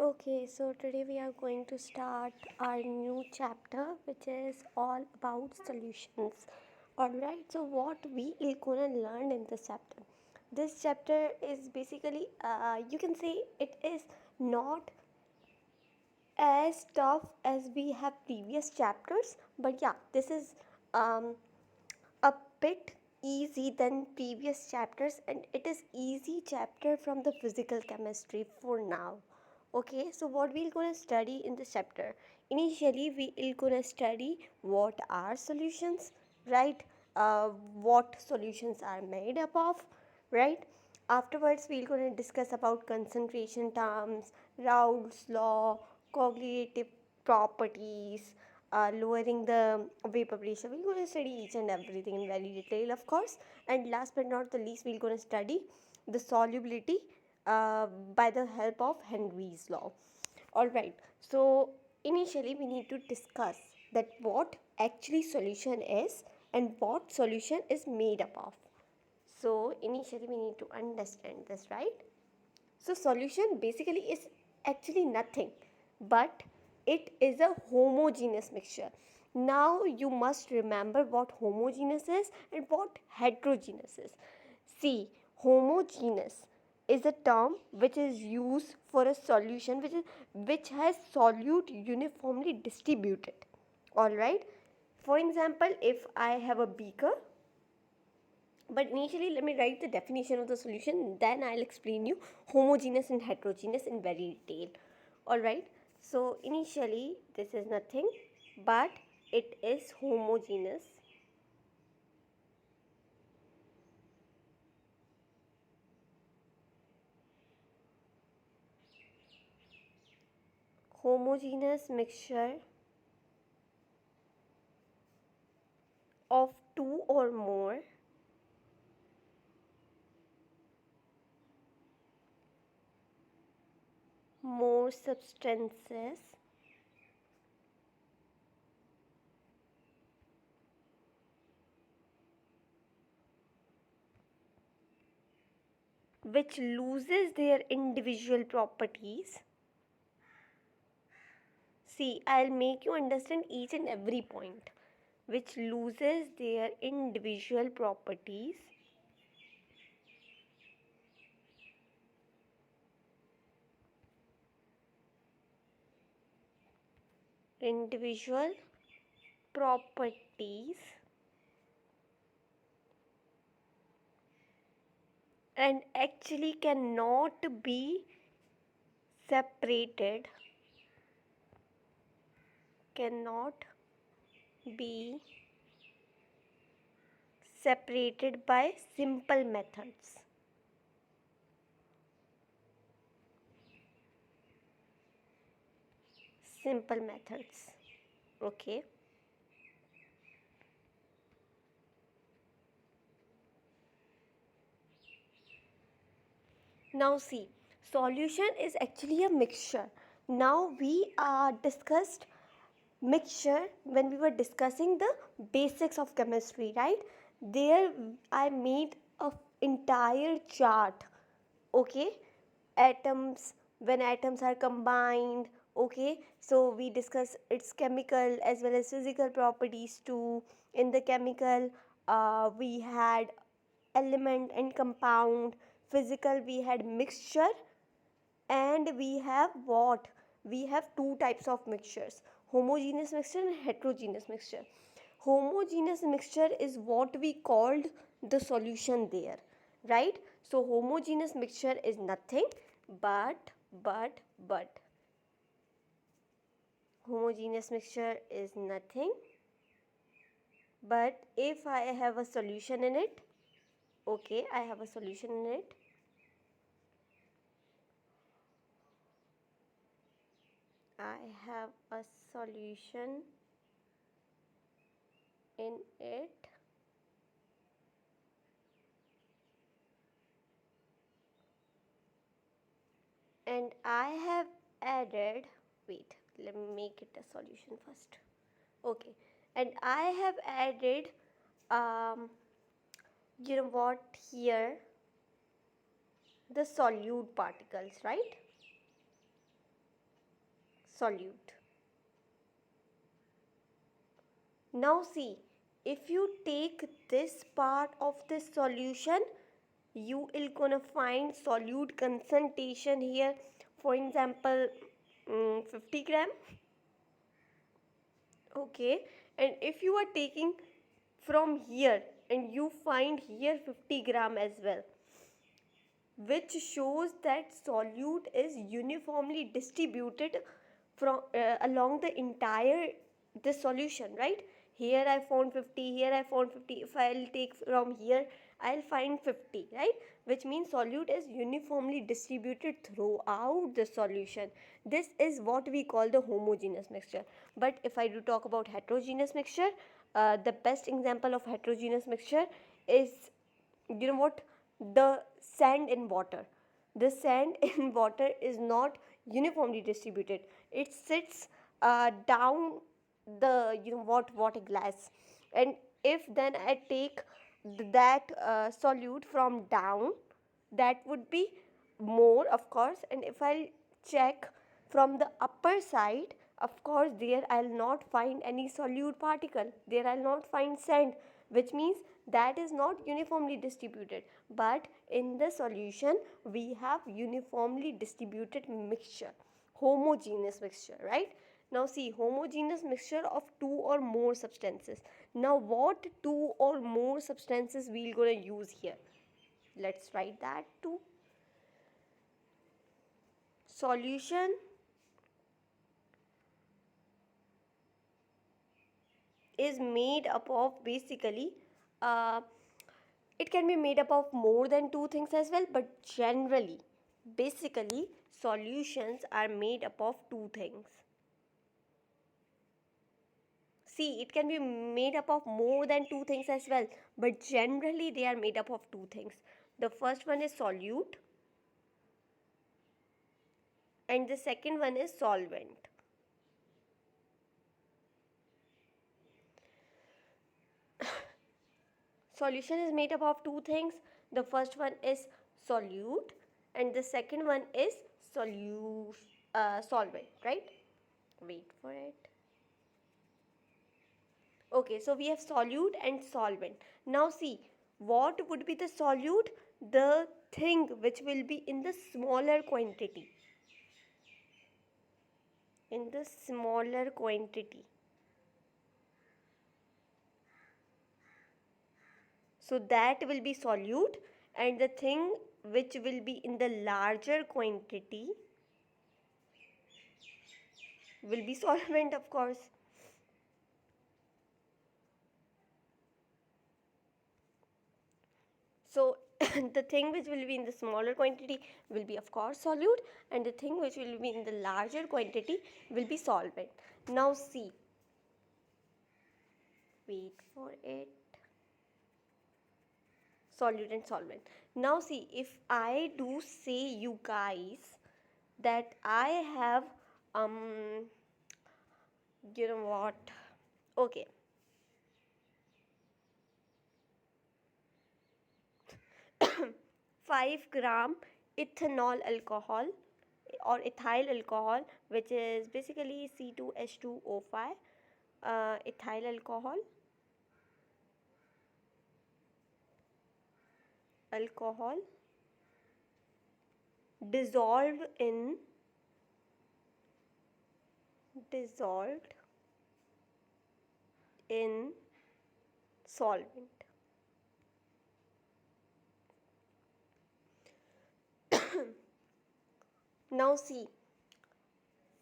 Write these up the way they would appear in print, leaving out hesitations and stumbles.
Okay, so today we are going to start our new chapter, which is all about solutions. Alright, so what we are gonna learn in this chapter? This chapter is basically, you can say it is not as tough as we have previous chapters, but yeah, this is um, a bit easy than previous chapters, and it is easy chapter from the physical chemistry for now. Okay, so what we're gonna study in this chapter? Initially we will gonna study what are solutions, right? What solutions are made up of, right? Afterwards we're going to discuss about concentration terms, Raoult's law, cognitive properties, lowering the vapor pressure. We're going to study each and everything in very detail, of course. And last but not the least, we're going to study the solubility by the help of Henry's law. Alright, so initially we need to discuss that what actually solution is and what solution is made up of. So initially we need to understand this, right? So solution basically is actually nothing, but it is a homogeneous mixture. Now you must remember what homogeneous is and what heterogeneous is. See, homogeneous is a term which is used for a solution which has solute uniformly distributed. All right. For example, if I have a beaker, but initially let me write the definition of the solution, then I'll explain you homogeneous and heterogeneous in very detail. Alright, so initially this is nothing but it is homogeneous. Homogeneous mixture of two or more substances which loses their individual properties. See, I'll make you understand each and every point. Which loses their individual properties individual properties and actually cannot be separated, cannot be separated by simple methods. Simple methods. Okay. Now see, solution is actually a mixture. Now we discussed mixture when we were discussing the basics of chemistry, right? There I made a entire chart. Okay, atoms, when atoms are combined. Okay, so we discuss its chemical as well as physical properties too. In the chemical, we had element and compound. Physical, we had mixture, and we have what? We have two types of mixtures: homogeneous mixture and heterogeneous mixture. Homogeneous mixture is what we called the solution there, right? So homogeneous mixture is nothing but homogeneous mixture is nothing but if I have a solution in it. Okay, I have a solution in it. I have a solution in it, and I have added, wait, let me make it a solution first. Okay, and I have added you know what, here the solute particles, right? solute. Now see, if you take this part of this solution, you will gonna find solute concentration here. For example, 50 gram. Okay, and if you are taking from here and you find here 50 gram as well, which shows that solute is uniformly distributed from along the entire the solution, right? Here I found 50, here I found 50. If I'll take from here, I'll find 50, right? Which means solute is uniformly distributed throughout the solution. This is what we call the homogeneous mixture. But if I do talk about heterogeneous mixture, the best example of heterogeneous mixture is, you know what, the sand in water. The sand in water is not uniformly distributed. It sits down the, you know what, water glass. And if then I take that solute from down, that would be more, of course. And if I check from the upper side, of course there I'll not find any solute particle, there I'll not find sand, which means that is not uniformly distributed. But in the solution we have uniformly distributed mixture, homogeneous mixture, right? Now see, homogeneous mixture of two or more substances. Now what two or more substances we're gonna use here? Let's write that too. Solution is made up of basically, uh, it can be made up of more than two things as well, but generally, basically, solutions are made up of two things. See, it can be made up of more than two things as well, but generally they are made up of two things. The first one is solute, and the second one is solvent. Solution is made up of two things. The first one is solute, and the second one is solvent, right? Wait for it. Okay, so we have solute and solvent. Now see, what would be the solute? The thing which will be in the smaller quantity. In the smaller quantity. So that will be solute, and the thing which will be in the larger quantity will be solvent, of course. So the thing which will be in the smaller quantity will be, of course, solute, and the thing which will be in the larger quantity will be solvent. Now see, wait for it, solute and solvent. Now see, if I do say you guys that I have you know what, okay, 5 gram ethanol alcohol or ethyl alcohol, which is basically C2H2O5, ethyl alcohol dissolved in solvent. Now see,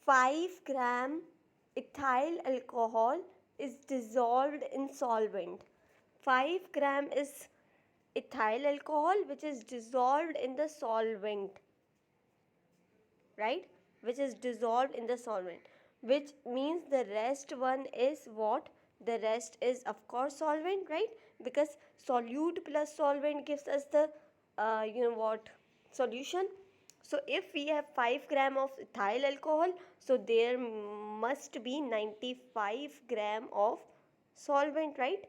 5 gram ethyl alcohol is dissolved in solvent. 5 gram is ethyl alcohol which is dissolved in the solvent, right? Which is dissolved in the solvent, which means the rest one is what? The rest is, of course, solvent, right? Because solute plus solvent gives us the you know what, solution. So if we have 5 gram of ethyl alcohol, so there must be 95 gram of solvent, right?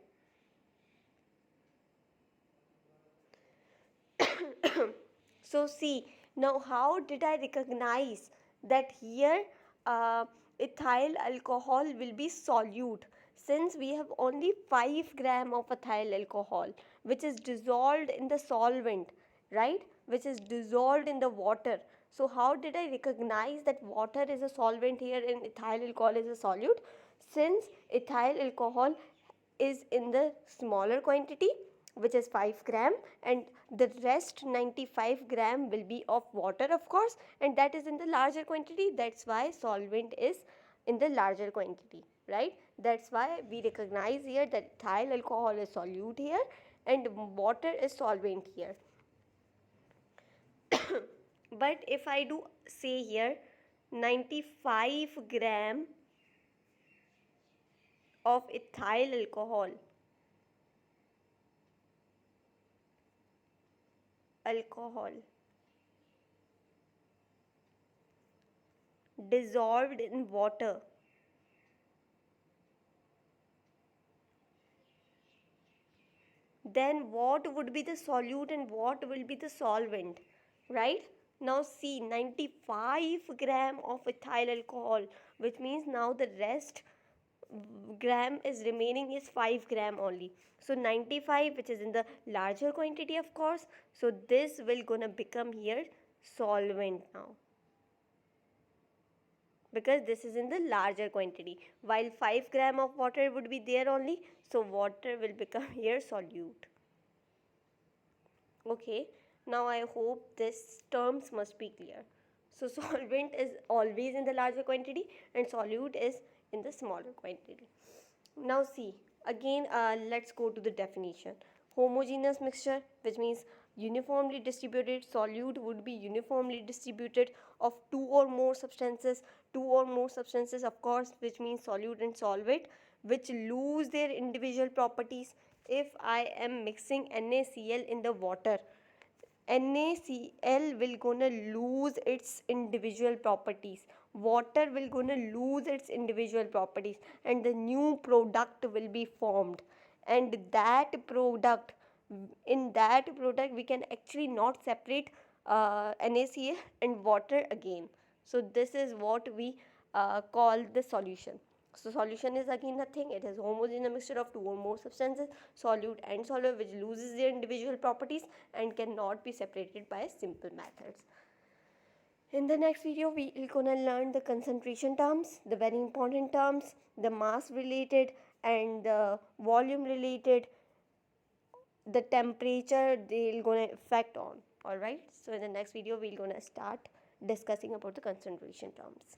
So see, now how did I recognize that here uh, ethyl alcohol will be solute, since we have only 5 gram of ethyl alcohol which is dissolved in the solvent, right, which is dissolved in the water. So how did I recognize that water is a solvent here and ethyl alcohol is a solute? Since ethyl alcohol is in the smaller quantity, which is 5 gram, and the rest 95 gram will be of water, of course, and that is in the larger quantity. That's why solvent is in the larger quantity, right? That's why we recognize here that ethyl alcohol is solute here and water is solvent here. But if I do say here 95 gram of ethyl alcohol dissolved in water, then what would be the solute and what will be the solvent, right? Now see, 95 gram of ethyl alcohol, which means now the rest gram is remaining is 5 gram only. So 95, which is in the larger quantity, of course, so this will gonna become here solvent now, because this is in the larger quantity, while 5 gram of water would be there only, so water will become here solute. Okay, now I hope this terms must be clear. So solvent is always in the larger quantity and solute is in the smaller quantity. Now see, again let's go to the definition. Homogeneous mixture, which means uniformly distributed. Solute would be uniformly distributed of two or more substances, of course, which means solute and solvent, which lose their individual properties. If I am mixing NaCl in the water, NaCl will gonna lose its individual properties. Water will gonna lose its individual properties, and the new product will be formed. And that product, in that product, we can actually not separate NaCl and water again. So this is what we call the solution. So solution is again nothing. It is homogeneous mixture of two or more substances, solute and solvent, which loses their individual properties and cannot be separated by simple methods. In the next video, we are gonna learn the concentration terms, the very important terms, the mass related and the volume related, the temperature they're gonna affect on. Alright, so in the next video, we're gonna start discussing about the concentration terms.